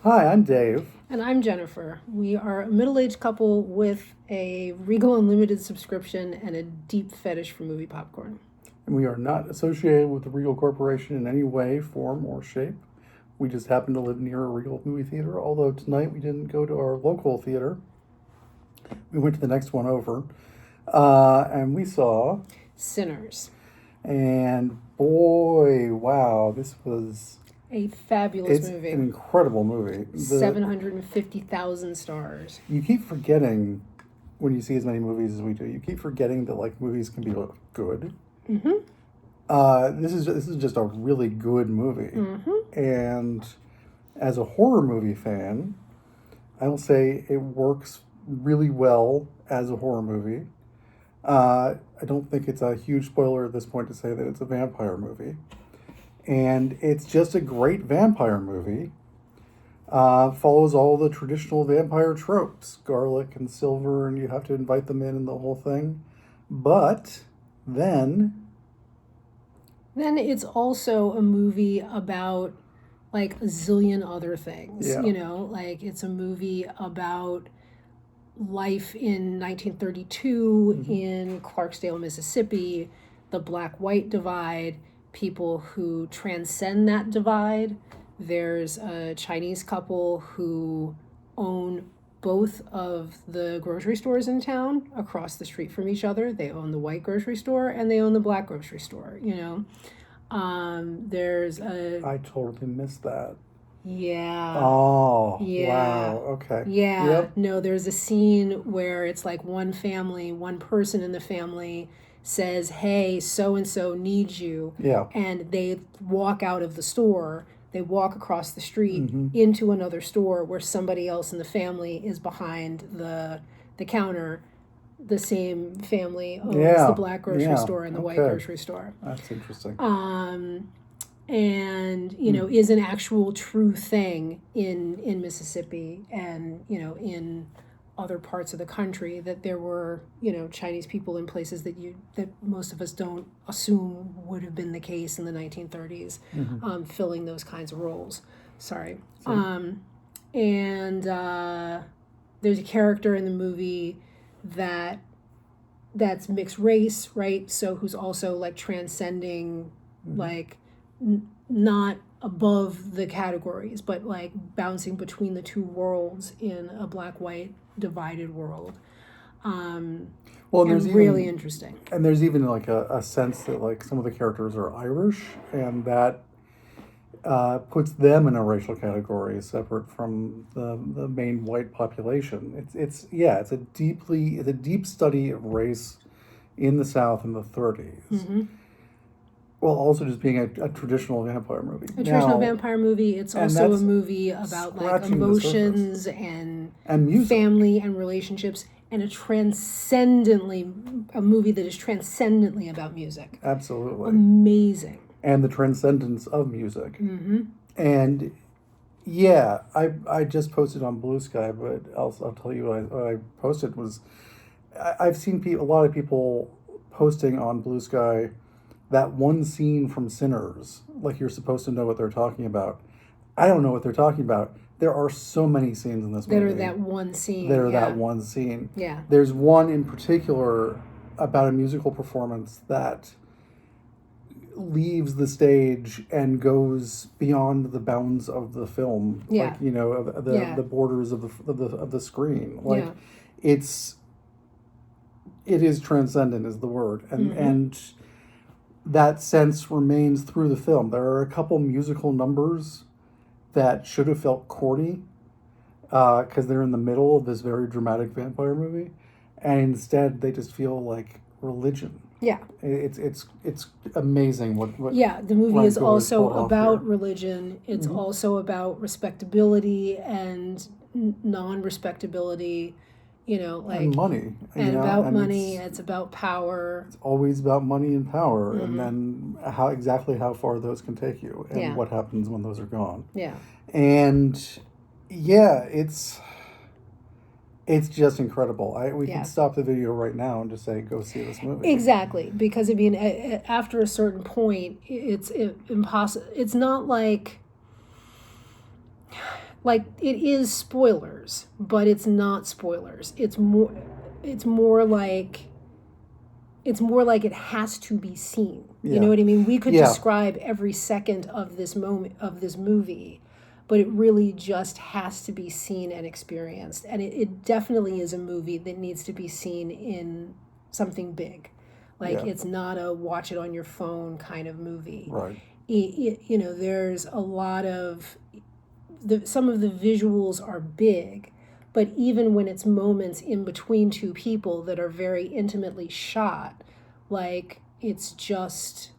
Hi, I'm Dave. And I'm Jennifer. We are a middle aged couple with a Regal Unlimited subscription and a deep fetish for movie popcorn. And we are not associated with the Regal Corporation in any way, form, or shape. We just happen to live near a Regal movie theater, although tonight we didn't go to our local theater. We went to the next one over, and we saw Sinners. And boy, wow, this was A fabulous it's movie. an incredible movie. 750,000 stars. You keep forgetting when you see as many movies as we do. You keep forgetting that like movies can be good. This is just a really good movie. And as a horror movie fan, I will say it works really well as a horror movie. I don't think it's a huge spoiler at this point to say that it's a vampire movie. And it's just a great vampire movie. Follows all the traditional vampire tropes, garlic and silver, and you have to invite them in and the whole thing. But then it's also a movie about like a zillion other things. Yeah. Like it's a movie about life in 1932 in Clarksdale, Mississippi, the black-white divide, people who transcend that divide. There's a Chinese couple who own both of the grocery stores in town across the street from each other. They own the white grocery store and they own the black grocery store, There's a... I totally missed that. Yeah. Oh, Yeah. wow. Okay. Yeah. Yep. No, there's a scene where it's like one person in the family says, "Hey, so and so needs you." Yeah. And they walk out of the store. They walk across the street into another store where somebody else in the family is behind the counter. The same family owns Yeah. the black grocery Yeah. store and the white Okay. grocery store. That's interesting. And is an actual true thing in Mississippi and in other parts of the country, that there were Chinese people in places that most of us don't assume would have been the case in the 1930s, filling those kinds of roles. Sorry. And there's a character in the movie that's mixed race, right? So who's also like transcending, like not above the categories, but like bouncing between the two worlds in a black-white divided world. Well, and there's really even, interesting. And there's even like a sense that like some of the characters are Irish, and that puts them in a racial category separate from the main white population. It's a deep study of race in the South in the 30s. Well, also just being a traditional vampire movie. Traditional vampire movie. It's also a movie about like scratching the emotions and music. family and relationships, and a movie that is transcendently about music. Absolutely. Amazing. And the transcendence of music. And yeah, I just posted on Blue Sky, but I'll tell you what I posted was I've seen a lot of people posting on Blue Sky that one scene from Sinners, like you're supposed to know what they're talking about. I don't know what they're talking about. There are so many scenes in this movie. That are that one scene. That one scene. Yeah. There's one in particular about a musical performance that leaves the stage and goes beyond the bounds of the film. Yeah. Like, the borders of the screen. Like it is transcendent is the word. And that sense remains through the film. There are a couple musical numbers that should have felt corny because they're in the middle of this very dramatic vampire movie, and instead they just feel like religion. Yeah. It's amazing what yeah, the movie Ryan is Coogler's also pulled off about here. religion. It's also about respectability and non-respectability, and money. about money. It's about power. It's always about money and power, and then how far those can take you, and what happens when those are gone. Yeah. And yeah, it's just incredible. We can stop the video right now and just say, go see this movie. Exactly, because I mean, after a certain point, it's impossible. It's not like like it is spoilers, but it's not spoilers. It's more like it has to be seen. You Yeah. know what I mean? We could Yeah. describe every second of this moment of this movie, but it really just has to be seen and experienced. And it definitely is a movie that needs to be seen in something big. Like, Yeah. it's not a watch it on your phone kind of movie. Right. You know, there's a lot of some of the visuals are big, but even when it's moments in between two people that are very intimately shot, like, it's just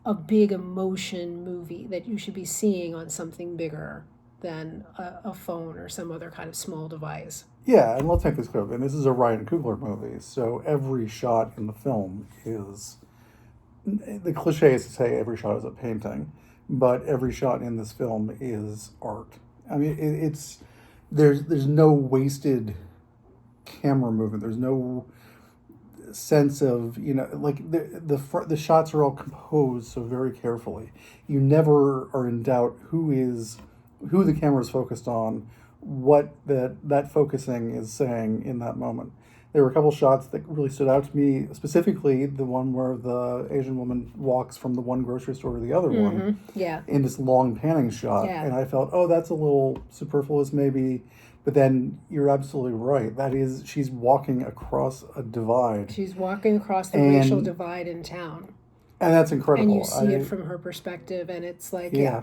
a big emotion movie that you should be seeing on something bigger than a phone or some other kind of small device. Yeah, and let's make this clear. And this is a Ryan Coogler movie, so every shot in the film is, the cliche is to say every shot is a painting, but every shot in this film is art. I mean, it's there's no wasted camera movement. There's no sense of, you know, like the shots are all composed so very carefully. You never are in doubt who the camera is focused on, what that focusing is saying in that moment. There were a couple shots that really stood out to me, specifically the one where the Asian woman walks from the one grocery store to the other one Yeah. in this long panning shot. Yeah. And I felt, oh, that's a little superfluous maybe. But then you're absolutely right. That is, she's walking across a divide. She's walking across the And- racial divide in town. And that's incredible. And you see it from her perspective, and it's like, Yeah.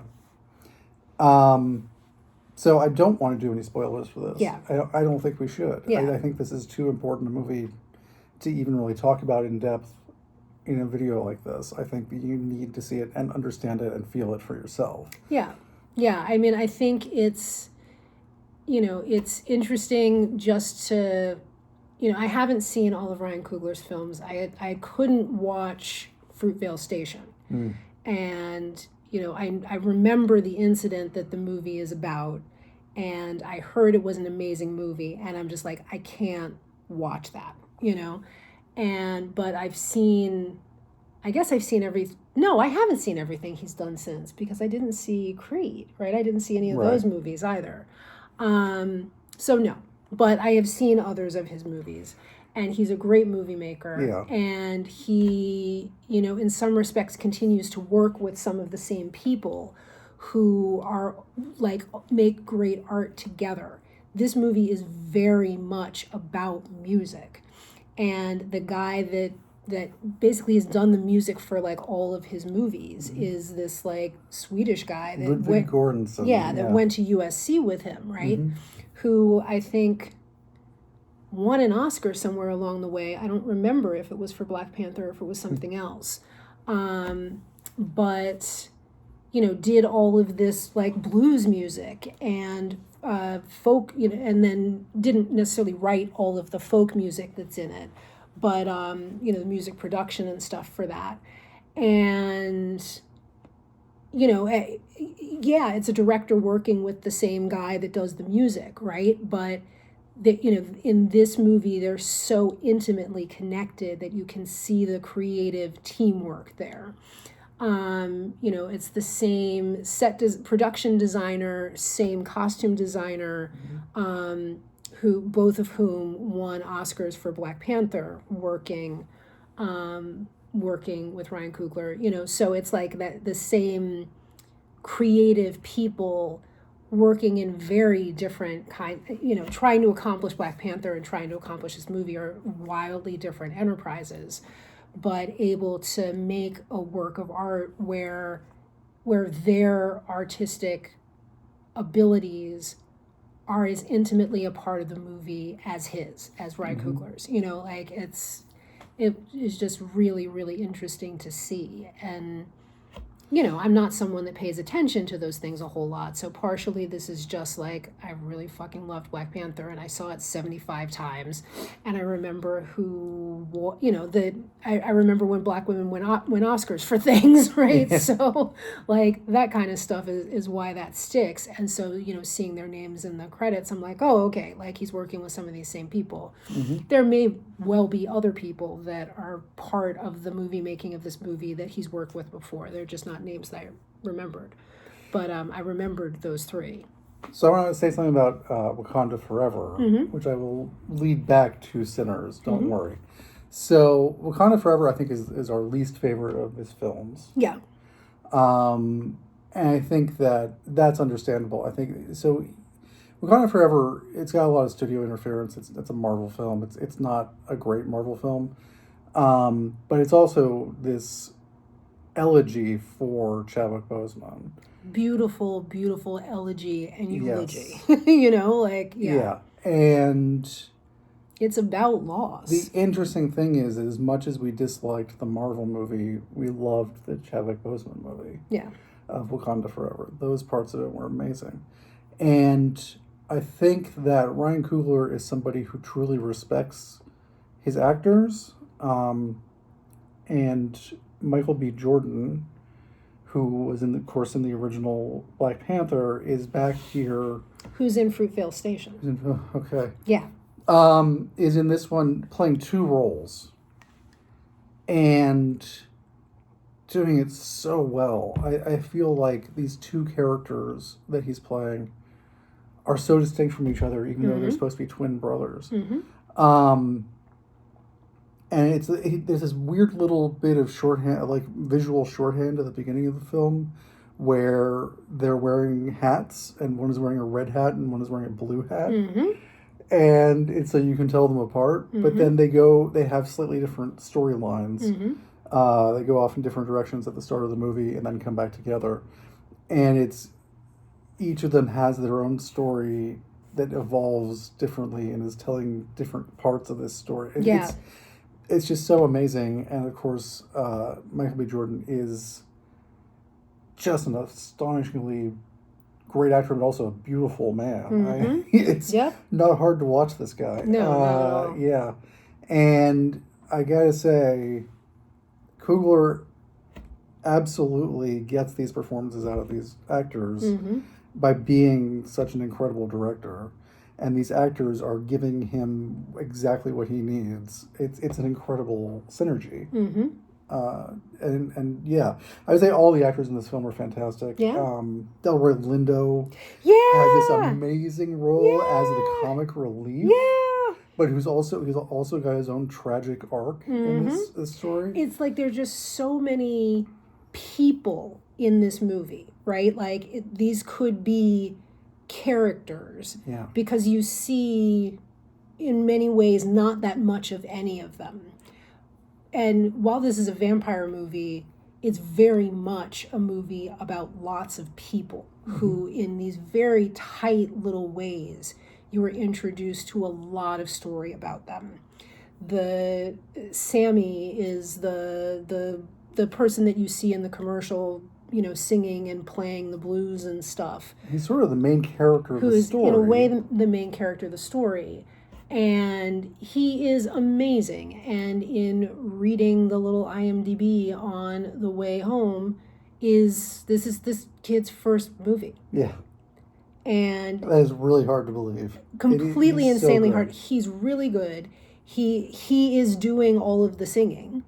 So I don't want to do any spoilers for this. Yeah. I don't think we should. Yeah. I think this is too important a movie to even really talk about in depth in a video like this. I think you need to see it and understand it and feel it for yourself. Yeah. Yeah. I mean, I think it's, you know, it's interesting just to, you know, I haven't seen all of Ryan Coogler's films. I couldn't watch Fruitvale Station. And, you know, I remember the incident that the movie is about, and I heard it was an amazing movie, and I'm just like, I can't watch that, you know? But I haven't seen everything he's done since, because I didn't see Creed, right? I didn't see any of those movies either. So no, but I have seen others of his movies, and he's a great movie maker. Yeah. And he, you know, in some respects continues to work with some of the same people who are like make great art together. This movie is very much about music. And the guy that basically has done the music for like all of his movies is this like Swedish guy that Ludwig Göransson. that went to USC with him, right? Who I think won an Oscar somewhere along the way. I don't remember if it was for Black Panther or if it was something else. But, you know, did all of this like blues music and folk, you know, and then didn't necessarily write all of the folk music that's in it, but, you know, the music production and stuff for that. And, you know, yeah, it's a director working with the same guy that does the music, right? But that, you know, in this movie, they're so intimately connected that you can see the creative teamwork there. You know, it's the same production designer, same costume designer, who both of whom won Oscars for Black Panther, working with Ryan Coogler. You know, so it's like that the same creative people working in very different trying to accomplish Black Panther and trying to accomplish this movie are wildly different enterprises, but able to make a work of art where their artistic abilities are as intimately a part of the movie as Ryan Coogler's. You know, like it is just really, really interesting to see. And you know, I'm not someone that pays attention to those things a whole lot. So partially this is just like, I really fucking loved Black Panther and I saw it 75 times. And I remember I remember when Black women win Oscars for things, right? Yeah. So like that kind of stuff is why that sticks. And so, you know, seeing their names in the credits, I'm like, oh, okay, like he's working with some of these same people. There may well be other people that are part of the movie making of this movie that he's worked with before. They're just not names that I remembered, but I remembered those three. So I want to say something about Wakanda Forever, which I will lead back to Sinners. Don't worry. So Wakanda Forever, I think, is our least favorite of his films. Yeah. And I think that's understandable. I think so. Wakanda Forever, it's got a lot of studio interference. It's a Marvel film. It's not a great Marvel film, but it's also this elegy for Chadwick Boseman. Beautiful, beautiful elegy and eulogy. Yes. Yeah. And It's about loss. the interesting thing is, as much as we disliked the Marvel movie, we loved the Chadwick Boseman movie. Yeah. Of Wakanda Forever. Those parts of it were amazing. And I think that Ryan Coogler is somebody who truly respects his actors. And Michael B. Jordan, who was in the original Black Panther, is back here. Who's in Fruitvale Station? Okay. Yeah. Is in this one playing two roles. And doing it so well. I feel like these two characters that he's playing are so distinct from each other, even though they're supposed to be twin brothers. And there's this weird little bit of shorthand, like visual shorthand at the beginning of the film, where they're wearing hats, and one is wearing a red hat and one is wearing a blue hat. And it's so you can tell them apart. But then they have slightly different storylines. They go off in different directions at the start of the movie and then come back together. And each of them has their own story that evolves differently and is telling different parts of this story. It's just so amazing. And of course, Michael B. Jordan is just an astonishingly great actor, but also a beautiful man. It's not hard to watch this guy. No. Yeah. And I gotta say, Coogler absolutely gets these performances out of these actors by being such an incredible director. And these actors are giving him exactly what he needs. It's an incredible synergy. And yeah, I would say all the actors in this film are fantastic. Yeah. Delroy Lindo has this amazing role as the comic relief. But he's also got his own tragic arc in this story. It's like there's just so many people in this movie, right? Like these could be characters. Yeah. Because you see, in many ways, not that much of any of them. And while this is a vampire movie, it's very much a movie about lots of people who, in these very tight little ways, you were introduced to a lot of story about them. The Sammy is the person that you see in the commercial, singing and playing the blues and stuff. He's sort of the main character of the story. Who is, in a way, the main character of the story. And he is amazing. And in reading the little IMDb on the way home, this is this kid's first movie. Yeah. And that is really hard to believe. Completely insanely so hard. He's really good. He is doing all of the singing.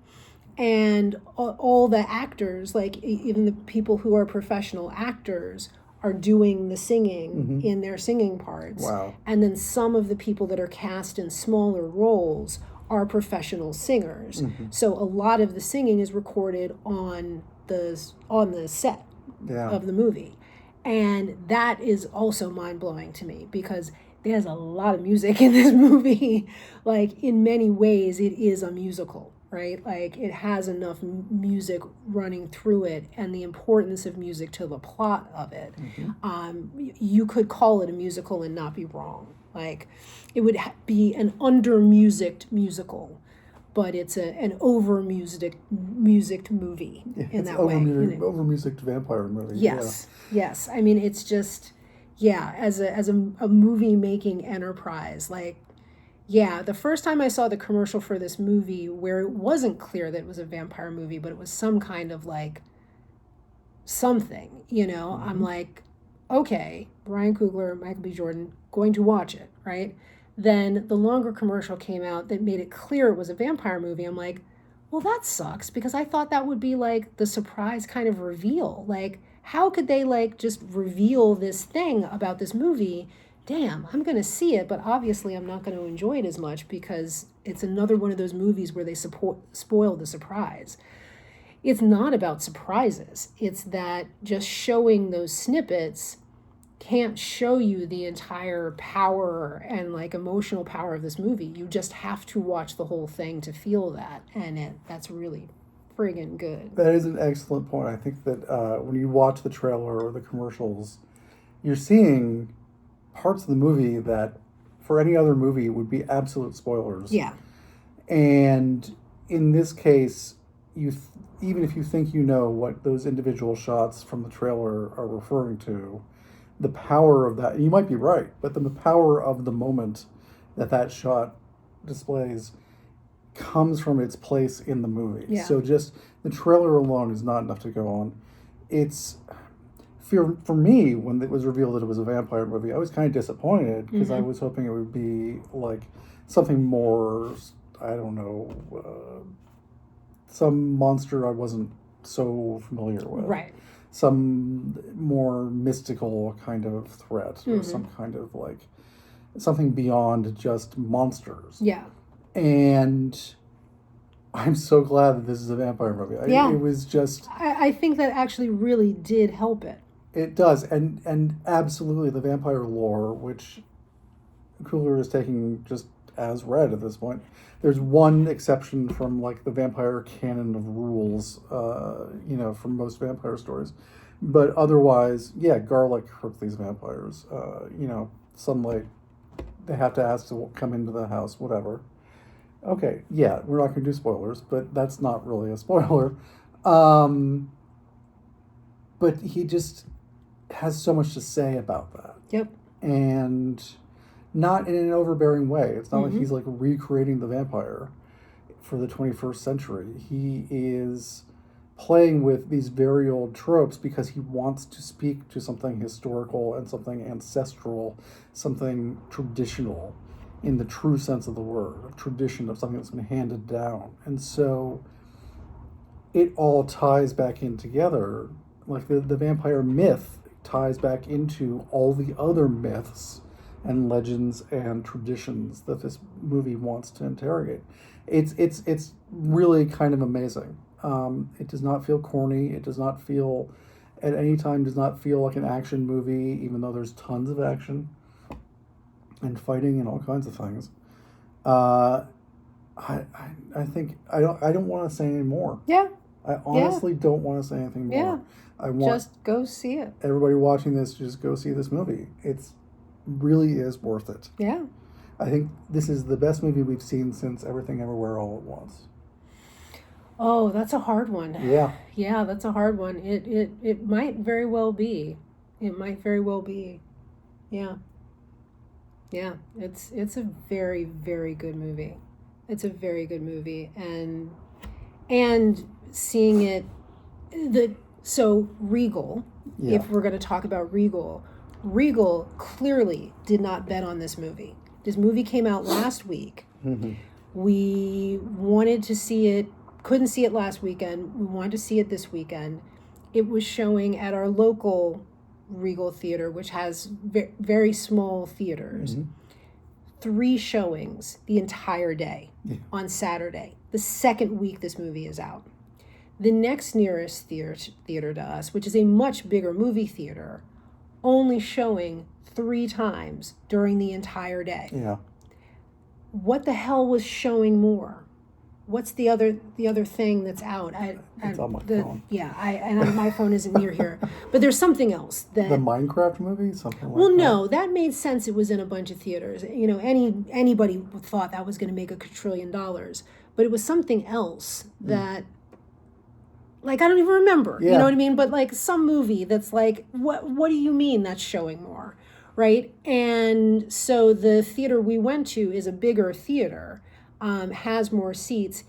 And all the actors, like even the people who are professional actors, are doing the singing in their singing parts. Wow. And then some of the people that are cast in smaller roles are professional singers. So a lot of the singing is recorded on the set of the movie. And that is also mind-blowing to me because there's a lot of music in this movie. Like, in many ways, it is a musical, right? Like, it has enough music running through it and the importance of music to the plot of it. You could call it a musical and not be wrong. Like, it would be an under-musiced musical, but it's an over-musiced movie in that way. Over-musiced vampire movie. Yes. I mean, it's just, as a movie-making enterprise, like, the first time I saw the commercial for this movie where it wasn't clear that it was a vampire movie, but it was some kind of, like, something, I'm like, okay, Ryan Coogler, Michael B. Jordan, going to watch it, right? Then the longer commercial came out that made it clear it was a vampire movie. I'm like, well, that sucks because I thought that would be like the surprise kind of reveal. Like, how could they like just reveal this thing about this movie? Damn, I'm going to see it, but obviously I'm not going to enjoy it as much because it's another one of those movies where they spoil the surprise. It's not about surprises. It's that just showing those snippets can't show you the entire power and like emotional power of this movie. You just have to watch the whole thing to feel that, and that's really friggin' good. That is an excellent point. I think that when you watch the trailer or the commercials, you're seeing parts of the movie that for any other movie would be absolute spoilers. Yeah. And in this case, even if you think you know what those individual shots from the trailer are referring to, the power of that, and you might be right, but the power of the moment that shot displays comes from its place in the movie. Yeah. So just the trailer alone is not enough to go on. It's for me, when it was revealed that it was a vampire movie, I was kind of disappointed because I was hoping it would be like something more, I don't know, some monster I wasn't so familiar with. Right. Some more mystical kind of threat or some kind of like something beyond just monsters. Yeah. And I'm so glad that this is a vampire movie. Yeah. It was just... I think that actually really did help it. It does. And absolutely the vampire lore, which Coogler is taking just as read at this point. There's one exception from like the vampire canon of rules, from most vampire stories. But otherwise, yeah, garlic hurts these vampires. Sunlight, they have to ask to come into the house, whatever. Okay, yeah, we're not going to do spoilers, but that's not really a spoiler. But he just has so much to say about that. Yep. And not in an overbearing way. It's not like he's like recreating the vampire for the 21st century. He is playing with these very old tropes because he wants to speak to something historical and something ancestral, something traditional in the true sense of the word, a tradition of something that's been handed down. And so it all ties back in together. Like the vampire myth ties back into all the other myths and legends and traditions that this movie wants to interrogate. It's really kind of amazing. It does not feel corny. It does not feel, at any time, does not feel like an action movie, even though there's tons of action and fighting and all kinds of things. I think I don't want to say any more. Yeah. I honestly don't want to say anything more. Yeah. I want just go see it. everybody watching this to just go see this movie. It's really is worth it. Yeah. I think this is the best movie we've seen since Everything Everywhere All at Once. Oh, that's a hard one. Yeah. Yeah, that's a hard one. It might very well be. It might very well be. Yeah. Yeah, it's a very, very good movie. It's a very good movie, and seeing it, so Regal. Yeah. If we're going to talk about Regal clearly did not bet on this movie. This movie came out last week. Mm-hmm. We wanted to see it, couldn't see it last weekend. We wanted to see it this weekend. It was showing at our local Regal Theater, which has very small theaters. 3 showings the entire day on Saturday, the second week this movie is out. The next nearest theater to us, which is a much bigger movie theater, only showing 3 times during the entire day. Yeah. What the hell was showing more? What's the other thing that's out? It's on my phone. Yeah, my phone isn't near here. But there's something else that The Minecraft movie? Something like that? well, no, that made sense. It was in a bunch of theaters. Anybody thought that was going to make $1 quadrillion, but it was something else that, like, I don't even remember. Yeah. You know what I mean? But like some movie that's like, what do you mean that's showing more, right? And so the theater we went to is a bigger theater, has more seats.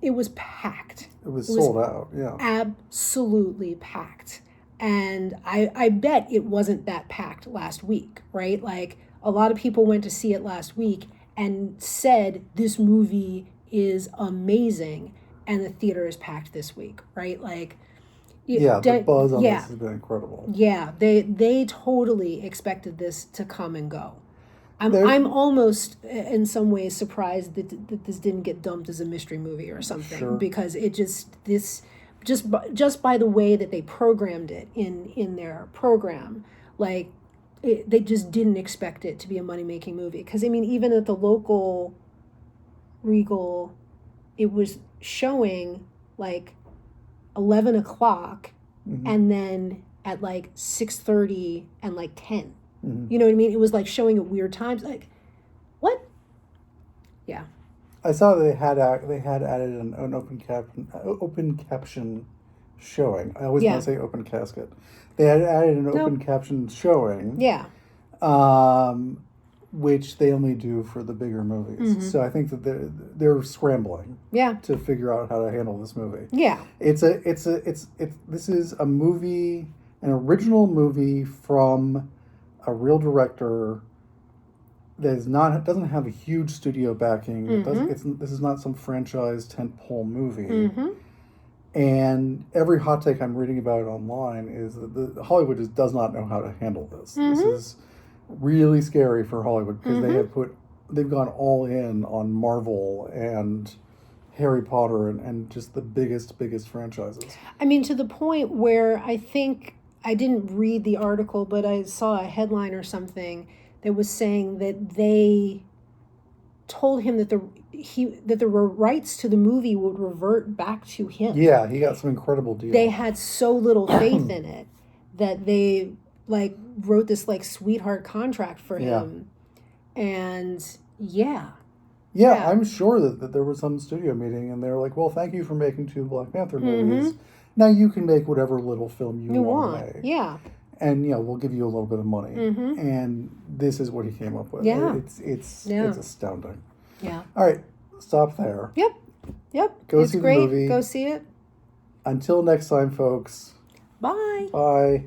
It was packed. It was sold out, yeah. Absolutely packed. And I bet it wasn't that packed last week, right? Like, a lot of people went to see it last week and said this movie is amazing, and the theater is packed this week, right? Like, Yeah, the buzz on yeah. this has been incredible. Yeah, they totally expected this to come and go. There- I'm almost in some ways surprised that this didn't get dumped as a mystery movie or something Sure. because it just by the way that they programmed it in their program, like they just didn't expect it to be a money making movie because I mean even at the local Regal, it was showing like 11 o'clock, and then at like 6:30 and like 10. You know what I mean? It was like showing at weird times. Like, what? Yeah. I saw that they had added an open caption showing. I always Yeah. want to say open casket. They had added an open caption showing. Yeah. Which they only do for the bigger movies. So I think that they're scrambling. Yeah. To figure out how to handle this movie. Yeah. This is a movie, an original movie from a real director that doesn't have a huge studio backing. This is not some franchise tentpole movie. And every hot take I'm reading about it online is that Hollywood just does not know how to handle this. This is really scary for Hollywood because they've gone all in on Marvel and Harry Potter and just the biggest franchises. I mean, to the point where I think I didn't read the article, but I saw a headline or something that was saying that they told him that the rights to the movie would revert back to him. Yeah, he got some incredible deal. They had so little faith in it that they like wrote this like sweetheart contract for him. And yeah, I'm sure that there was some studio meeting and they were like, well, thank you for making 2 Black Panther movies. Now you can make whatever little film you want to make. Yeah. And we'll give you a little bit of money. And this is what he came up with. Yeah. It's astounding. Yeah. All right, stop there. Yep. Go it's see the great. movie. Go see it. Until next time, folks. Bye. Bye.